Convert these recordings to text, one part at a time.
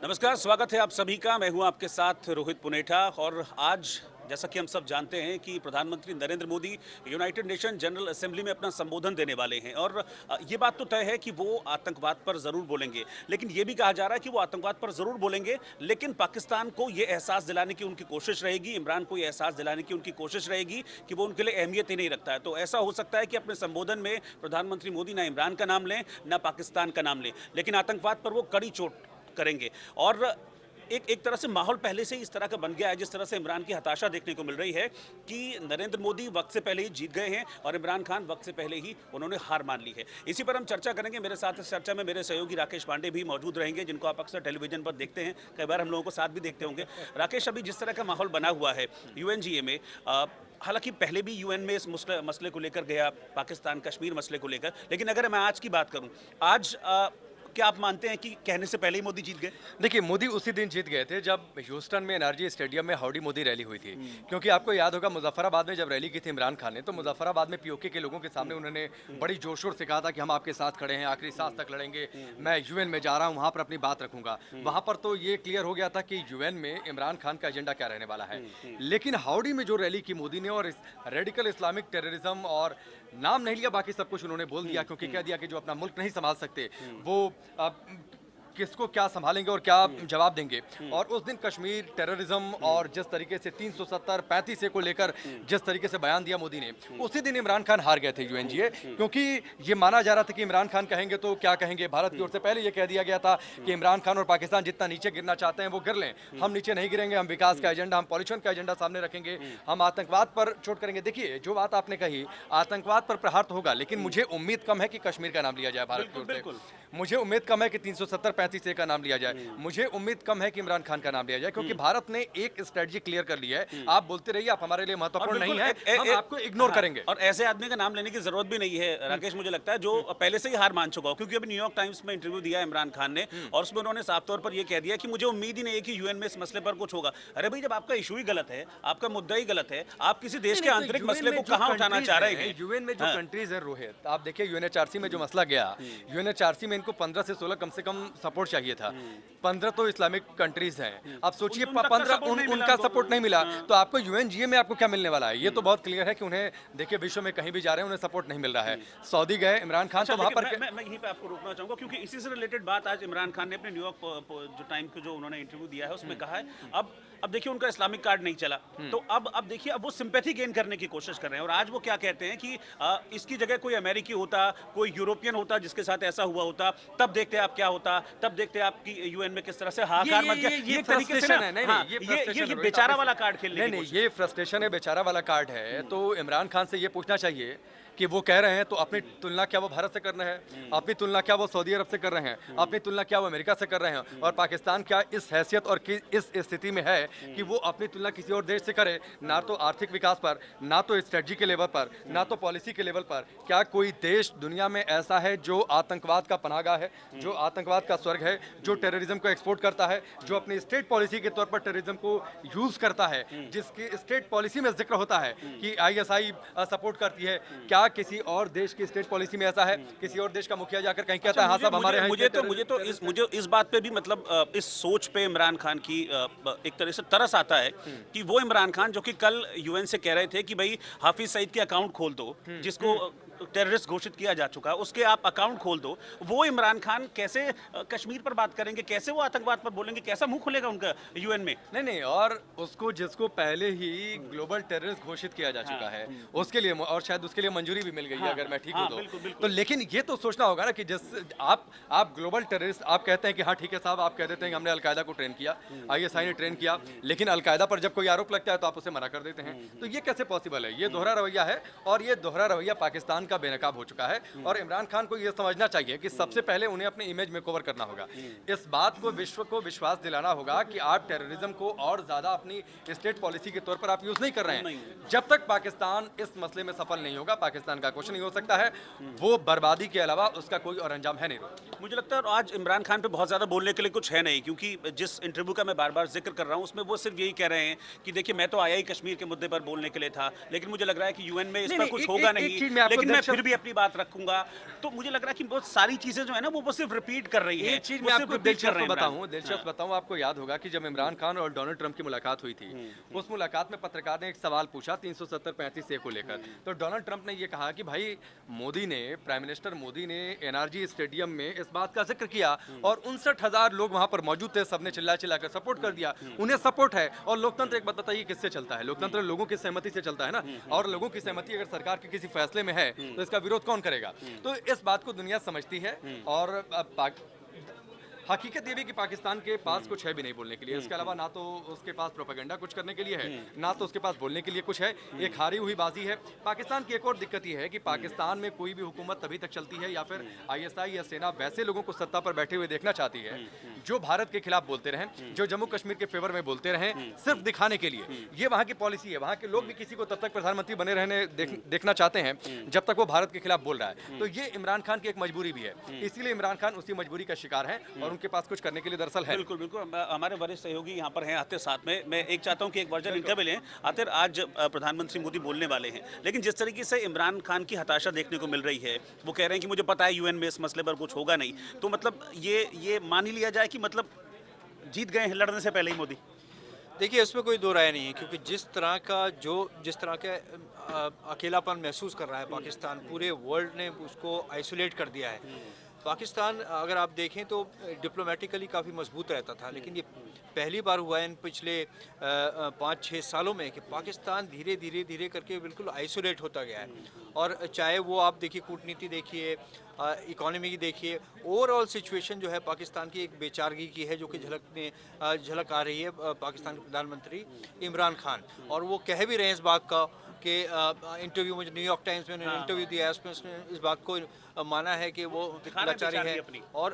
नमस्कार, स्वागत है आप सभी का। मैं हूं आपके साथ रोहित पुनेठा और आज जैसा कि हम सब जानते हैं कि प्रधानमंत्री Narendra Modi United nation general assembly में अपना संबोधन देने वाले हैं और ये बात तो तय है कि वो आतंकवाद पर ज़रूर बोलेंगे, लेकिन ये भी कहा जा रहा है कि वो आतंकवाद पर ज़रूर बोलेंगे, लेकिन पाकिस्तान को ये एहसास दिलाने की उनकी कोशिश रहेगी, इमरान को ये एहसास दिलाने की उनकी कोशिश रहेगी कि वो उनके लिए अहमियत ही नहीं रखता है। तो ऐसा हो सकता है कि अपने संबोधन में प्रधानमंत्री मोदी ना इमरान का नाम लें, ना पाकिस्तान का नाम लें, लेकिन आतंकवाद पर वो कड़ी चोट करेंगे। और एक तरह से माहौल पहले से ही इस तरह का बन गया है, जिस तरह से इमरान की हताशा देखने को मिल रही है कि नरेंद्र मोदी वक्त से पहले ही जीत गए हैं और इमरान खान वक्त से पहले ही उन्होंने हार मान ली है। इसी पर हम चर्चा करेंगे। मेरे साथ इस चर्चा में मेरे सहयोगी राकेश पांडे भी मौजूद रहेंगे, जिनको आप अक्सर टेलीविजन पर देखते हैं, कई बार हम लोगों को साथ भी देखते होंगे। राकेश, अभी जिस तरह का माहौल बना हुआ है यूएनजीए में, हालांकि पहले भी यूएन में इस मसले को लेकर गया, पाकिस्तान कश्मीर मसले को लेकर, लेकिन अगर मैं आज की बात करूं, आज क्या आप मानते हैं कि कहने से पहले ही मोदी जीत गए? देखिए, मोदी उसी दिन जीत गए थे जब ह्यूस्टन में एनआरजी स्टेडियम में हाउडी मोदी रैली हुई थी। क्योंकि आपको याद होगा, मुजफ्फराबाद में जब रैली की थी इमरान खान ने, तो मुजफ्फराबाद में पीओके के लोगों के सामने उन्होंने बड़ी जोर शोर से कहा था कि हम आपके साथ खड़े हैं, आखिरी सांस तक लड़ेंगे, मैं यूएन में जा रहा हूँ, वहाँ पर अपनी बात रखूंगा। वहाँ पर तो ये क्लियर हो गया था कि यूएन में इमरान खान का एजेंडा क्या रहने वाला है। लेकिन हाउडी में जो रैली की मोदी ने, और रेडिकल इस्लामिक टेररिज्म, और नाम नहीं लिया, बाकी सब कुछ उन्होंने बोल दिया, क्योंकि कह दिया कि जो अपना मुल्क नहीं संभाल सकते वो किसको क्या संभालेंगे और क्या जवाब देंगे। और उस दिन कश्मीर टेररिज्म और जिस तरीके से 370 35 को लेकर जिस तरीके से बयान दिया मोदी ने, उसी दिन इमरान खान हार गए थे यूएनजीए। क्योंकि ये माना जा रहा था कि इमरान खान कहेंगे तो क्या कहेंगे, भारत की ओर से पहले ये कह दिया गया था कि इमरान खान और पाकिस्तान जितना नीचे गिरना चाहते हैं वो गिर लें, हम नीचे नहीं गिरेंगे, हम विकास का एजेंडा, हम पॉल्यूशन का एजेंडा सामने रखेंगे, हम आतंकवाद पर चोट करेंगे। देखिए, जो बात आपने कही, आतंकवाद पर प्रहार तो होगा, लेकिन मुझे उम्मीद कम है कि कश्मीर का नाम लिया जाए भारत की ओर से। मुझे उम्मीद कम है कि 370 35 का नाम लिया जाए। मुझे उम्मीद कम है कि इमरान खान का नाम लिया जाए, क्योंकि भारत ने एक स्ट्रेटजी क्लियर कर ली है। आप बोलते रहिए, आप हमारे लिए महत्वपूर्ण नहीं है, हम आपको इग्नोर करेंगे। और ऐसे आदमी का नाम लेने की जरूरत भी नहीं है राकेश, मुझे लगता है, जो पहले से ही हार मान चुका हो। क्योंकि अभी न्यूयॉर्क टाइम्स में इंटरव्यू दिया इमरान खान ने और उसमें उन्होंने साफ तौर पर यह कह दिया कि मुझे उम्मीद ही नहीं है कि यूएन में इस मसले पर कुछ होगा। अरे भाई, जब आपका इशू ही गलत है, आपका मुद्दा ही गलत है, आप किसी देश के आंतरिक मसले को कहां उठाना चाह रहे हैं? यूएन में जो कंट्रीज है रोहित, आप देखिए यूएनएचआरसी में जो मसला गया, यूएनएचआरसी में इनको 15 से 16 कम से कम सपोर्ट चाहिए था। 15 तो इस्लामिक कंट्रीज हैं। आप सोचिए, 15 उनका सपोर्ट नहीं मिला, तो आपको यूएनजीए में आपको क्या मिलने वाला है? ये तो बहुत क्लियर है कि उन्हें, देखिए, विश्व में कहीं भी जा रहे हैं, उन्हें सपोर्ट नहीं मिल रहा है। सऊदी गए इमरान खान, तो वहां पर मैं यहीं पे आपको रोकना चाहूंगा, क्योंकि इसी से रिलेटेड बात आज इमरान खान ने अपने न्यूयॉर्क जो टाइम को जो उन्होंने इंटरव्यू दिया है उसमें कहा है। अब देखिए, उनका इस्लामिक कार्ड नहीं चला, तो अब देखिए, अब वो सिंपैथी गेन करने की कोशिश कर रहे हैं। और आज वो क्या कहते हैं कि इसकी जगह कोई अमेरिकी होता, कोई यूरोपियन होता जिसके साथ ऐसा हुआ होता, तब देखते आप क्या होता, तब देखते आपकी यूएन में किस तरह से हाहाकार मच गया। ये तरीके से ये बेचारा वाला कार्ड खेलने नहीं, ये फ्रस्ट्रेशन है, बेचारा वाला कार्ड है। तो इमरान खान से ये पूछना चाहिए कि वो कह रहे हैं, तो अपनी तुलना क्या वो भारत से कर रहे हैं, अपनी तुलना क्या वो सऊदी अरब से कर रहे हैं, अपनी तुलना क्या वो अमेरिका से कर रहे हैं, और पाकिस्तान क्या इस हैसियत और इस स्थिति में है कि वो अपनी तुलना किसी और देश से करे? ना तो आर्थिक विकास पर, ना तो स्ट्रेटजी के लेवल पर, ना तो पॉलिसी के लेवल पर। क्या कोई देश दुनिया में ऐसा है जो आतंकवाद का पनाहगाह है, जो आतंकवाद का स्वर्ग है, जो टेररिज्म को एक्सपोर्ट करता है, जो अपनी स्टेट पॉलिसी के तौर पर टेररिज्म को यूज करता है, जिसकी स्टेट पॉलिसी में जिक्र होता है कि आईएसआई सपोर्ट करती है? क्या किसी और देश की स्टेट पॉलिसी में ऐसा है? किसी और देश का मुखिया जाकर कहीं कहता है हाँ साहब हमारे यहाँ? मुझे इस बात पे भी, मतलब इस सोच पे इमरान खान की एक तरह से तरस आता है कि वो इमरान खान जो कि कल यूएन से कह रहे थे कि भाई हाफिज सईद के अकाउंट खोल दो, जिसको टेररिस्ट घोषित किया जा चुका है, उसके आप अकाउंट खोल दो, वो इमरान खान कैसे कश्मीर पर बात करेंगे, कैसे वो आतंकवाद पर बोलेंगे, कैसा मुंह खुलेगा उनका यूएन में? नहीं, और उसको, जिसको पहले ही ग्लोबल टेररिस्ट घोषित किया जा चुका है, उसके लिए, और शायद उसके लिए मंजूरी भी मिल गई है, अगर मैं ठीक हूँ तो। लेकिन ये तो सोचना होगा ना कि जिस आप ग्लोबल टेररिस्ट, आप कहते हैं कि हाँ ठीक है साहब, आप कह देते हैं कि हमने अलकायदा को ट्रेन किया, आईएसआई ने ट्रेन किया, लेकिन अलकायदा पर जब कोई आरोप लगता है तो आप उसे मना कर देते हैं। तो ये कैसे पॉसिबल है? ये दोहरा रवैया है, और ये दोहरा रवैया पाकिस्तान का बेनकाब हो चुका है। और इमरान खान को ये समझना चाहिए कि सबसे पहले उन्हें अपने इमेज में कवर करना होगा। इस बात को विश्व को विश्वास दिलाना होगा कि आप टेररिज्म को और ज्यादा अपनी स्टेट पॉलिसी के तौर पर आप यूज नहीं कर रहे हैं। जब तक पाकिस्तान इस मसले में सफल नहीं होगा, पाकिस्तान का कुछ नहीं हो सकता है। वो बर्बादी के अलावा उसका कोई और अंजाम है नहीं। मुझे लगता है आज इमरान खान पे बहुत ज्यादा बोलने के लिए कुछ है नहीं, क्योंकि जिस इंटरव्यू का मैं बार बार जिक्र कर रहा हूं उसमें वो सिर्फ यही कह रहे हैं कि देखिए, मैं तो आया ही कश्मीर के मुद्दे पर बोलने के लिए था, लेकिन मुझे लग रहा है कि यूएन में इस पर कुछ होगा नहीं। लेकिन मैं फिर भी अपनी बात रखूंगा। तो मुझे लग रहा है कि बहुत सारी चीजें जो है ना वो सिर्फ रिपीट कर रही है। एक चीज वो मैं सिर्फ आपको repeat कर रहे दिलचस्प हैं इमरान। दिलचस्प बताऊं, आपको याद होगा कि जब इमरान खान और डोनाल्ड ट्रंप की मुलाकात हुई थी, उस मुलाकात में पत्रकार ने एक सवाल पूछा 370-35 ए को लेकर। तो डोनाल्ड ट्रंप ने ये कहा कि भाई मोदी ने, प्राइम मिनिस्टर मोदी ने एनआरजी स्टेडियम में इस बात का जिक्र किया और 59,000 लोग वहां पर मौजूद थे, सबने चिल्ला चिल्लाकर सपोर्ट कर दिया। उन्हें सपोर्ट है। और लोकतंत्र, एक बात बताइए, किससे चलता है? लोकतंत्र लोगों की सहमति से चलता है ना। और लोगों की सहमति अगर सरकार के किसी फैसले में है तो इसका विरोध कौन करेगा? तो इस बात को दुनिया समझती है। और हकीकत ये भी कि पाकिस्तान के पास कुछ है भी नहीं बोलने के लिए। इसके अलावा ना तो उसके पास प्रोपेगेंडा कुछ करने के लिए है, ना तो उसके पास बोलने के लिए कुछ है। एक हारी हुई बाजी है। पाकिस्तान की एक और दिक्कत ये है कि पाकिस्तान में कोई भी हुकूमत तभी तक चलती है या फिर आईएसआई या सेना वैसे लोगों को सत्ता पर बैठे हुए देखना चाहती है जो भारत के खिलाफ बोलते रहें, जो जम्मू कश्मीर के फेवर में बोलते रहें, सिर्फ दिखाने के लिए। ये वहाँ की पॉलिसी है। वहाँ के लोग भी किसी को तब तक प्रधानमंत्री बने रहने देखना चाहते हैं जब तक वो भारत के खिलाफ बोल रहा है। तो ये इमरान खान की एक मजबूरी भी है। इसीलिए इमरान खान उसी मजबूरी का शिकार है और उनके पास कुछ करने के लिए दरअसल है। बिल्कुल बिल्कुल। हमारे वरिष्ठ सहयोगी यहाँ पर हैं आतिर साथ में। मैं एक चाहता हूँ कि एक वर्जन इनका भी लें। आतिर, आज प्रधानमंत्री मोदी बोलने वाले हैं, लेकिन जिस तरीके से इमरान खान की हताशा देखने को मिल रही है, वो कह रहे हैं कि मुझे पता है यूएन में इस मसले पर कुछ होगा नहीं, तो मतलब ये मान ही लिया जाए कि मतलब जीत गए हैं लड़ने से पहले ही मोदी। देखिए, इसमें कोई दो राय नहीं है, क्योंकि जिस तरह का अकेलापन महसूस कर रहा है पाकिस्तान, पूरे वर्ल्ड ने उसको आइसोलेट कर दिया है। पाकिस्तान अगर आप देखें तो डिप्लोमेटिकली काफ़ी मजबूत रहता था, लेकिन ये पहली बार हुआ है इन पिछले 5-6 सालों में कि पाकिस्तान धीरे धीरे करके बिल्कुल आइसोलेट होता गया है। और चाहे वो आप देखिए, कूटनीति देखिए, इकोनॉमी की देखिए, ओवरऑल सिचुएशन जो है पाकिस्तान की एक बेचारगी की है, जो कि झलक आ रही है पाकिस्तान के प्रधानमंत्री इमरान खान। और वो कह भी रहे हैं इस बात का कि इंटरव्यू में, न्यूयॉर्क टाइम्स में उन्होंने इंटरव्यू दिया है, उसमें उसने इस बात को माना है कि वो लाचारी है। और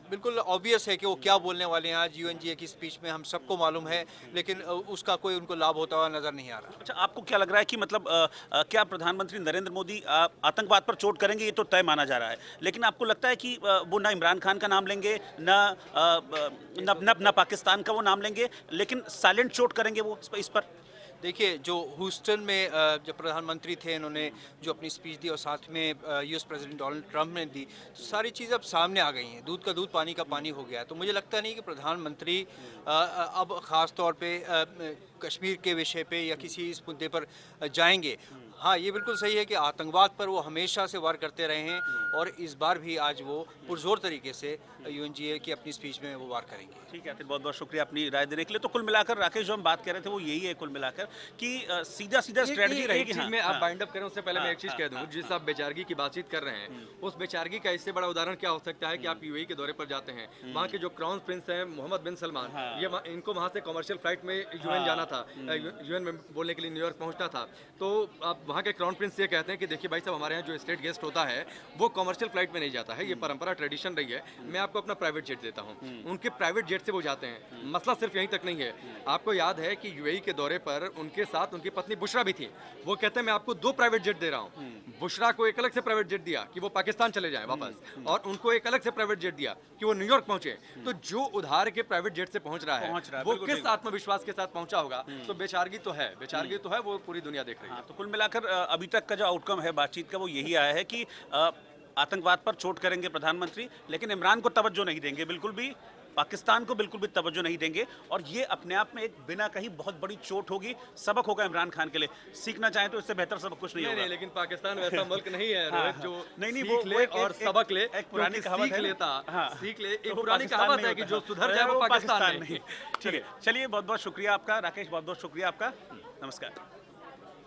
बिल्कुल ऑब्वियस है कि वो क्या बोलने वाले हैं आज यूएनजीए की स्पीच में, हम सबको मालूम है, लेकिन उसका कोई उनको लाभ होता हुआ नजर नहीं आ रहा। अच्छा, आपको क्या लग रहा है कि मतलब क्या प्रधानमंत्री नरेंद्र मोदी आतंकवाद पर चोट करेंगे? ये तो तय माना जा रहा है, लेकिन आपको लगता है कि वो ना इमरान खान का नाम लेंगे, ना पाकिस्तान का वो नाम लेंगे, लेकिन साइलेंट चोट करेंगे वो इस पर? देखिए, जो ह्यूस्टन में जब प्रधानमंत्री थे, इन्होंने जो अपनी स्पीच दी और साथ में यूएस प्रेसिडेंट डोनाल्ड ट्रंप ने दी, तो सारी चीज़ अब सामने आ गई हैं। दूध का दूध, पानी का पानी हो गया है। तो मुझे लगता नहीं कि प्रधानमंत्री अब ख़ास तौर पे कश्मीर के विषय पे या किसी इस मुद्दे पर जाएंगे। हाँ, ये बिल्कुल सही है कि आतंकवाद पर वो हमेशा से वार करते रहे हैं और इस बार भी आज वो पुरजोर तरीके से यूएनजीए की अपनी स्पीच में वो वार करेंगे। ठीक है, फिर बहुत बहुत शुक्रिया अपनी राय देने के लिए। तो कुल मिलाकर राकेश, जो हम बात कर रहे थे वो यही है कुल मिलाकर कि सीधा स्ट्रेटजी रहेगी। हाँ, में आप बाइंड अप करें उससे पहले मैं एक चीज कह दूं, जिस आप बेचारगी की बातचीत कर रहे हैं, उस बेचारगी का इससे बड़ा उदाहरण क्या हो सकता है कि आप यूएई के दौरे पर जाते हैं, वहाँ के जो क्राउन प्रिंस हैं मोहम्मद बिन सलमान, ये इनको वहाँ से कमर्शियल फ्लाइट में यूएन जाना था, यूएन में बोलने के लिए न्यूयॉर्क पहुँचना था। तो आप वहाँ के क्राउन प्रिंस ये कहते हैं कि देखिए भाई साहब, हमारे यहाँ जो स्टेट गेस्ट होता है वो कमर्शियल फ्लाइट में नहीं जाता है, ये परंपरा ट्रेडिशन रही है, मैं आपको अपना प्राइवेट जेट देता हूँ। उनके प्राइवेट जेट से वो जाते हैं। मसला सिर्फ यहीं तक नहीं है। आपको याद है कि यूएई के दौरे पर उनके साथ उनकी पत्नी बुशरा भी थी। वो कहते हैं मैं आपको 2 प्राइवेट जेट दे रहा हूँ। बुशरा को एक अलग से प्राइवेट जेट दिया कि वो पाकिस्तान चले जाएं वापस, और उनको एक अलग से प्राइवेट जेट दिया कि वो न्यूयॉर्क पहुंचे। तो जो उधार के प्राइवेट जेट से पहुंच रहा है वो किस आत्मविश्वास के साथ पहुंचा होगा? तो बेचारगी तो है, वो पूरी दुनिया देख रही है। तो कुल मिलाकर अभी तक का जो आउटकम है बातचीत का वो यही आया है कि आतंकवाद पर चोट करेंगे प्रधानमंत्री, लेकिन इमरान को तवज्जो नहीं देंगे, बिल्कुल भी पाकिस्तान को बिल्कुल भी तवज्जो नहीं देंगे। और ये अपने आप में एक बिना कहीं बहुत बड़ी चोट होगी, सबक होगा इमरान खान के लिए। सीखना चाहें तो इससे बेहतर सबक कुछ नहीं होगा। नहीं, लेकिन पाकिस्तान वैसा मुल्क नहीं है रोहित, जो नहीं सीख ले और सबक ले। एक पुरानी कहावत है, सीख ले, एक पुरानी कहावत है कि जो सुधर जाए वो पाकिस्तान नहीं। ठीक है, चलिए, बहुत बहुत शुक्रिया आपका राकेश, बहुत बहुत शुक्रिया आपका। नमस्कार।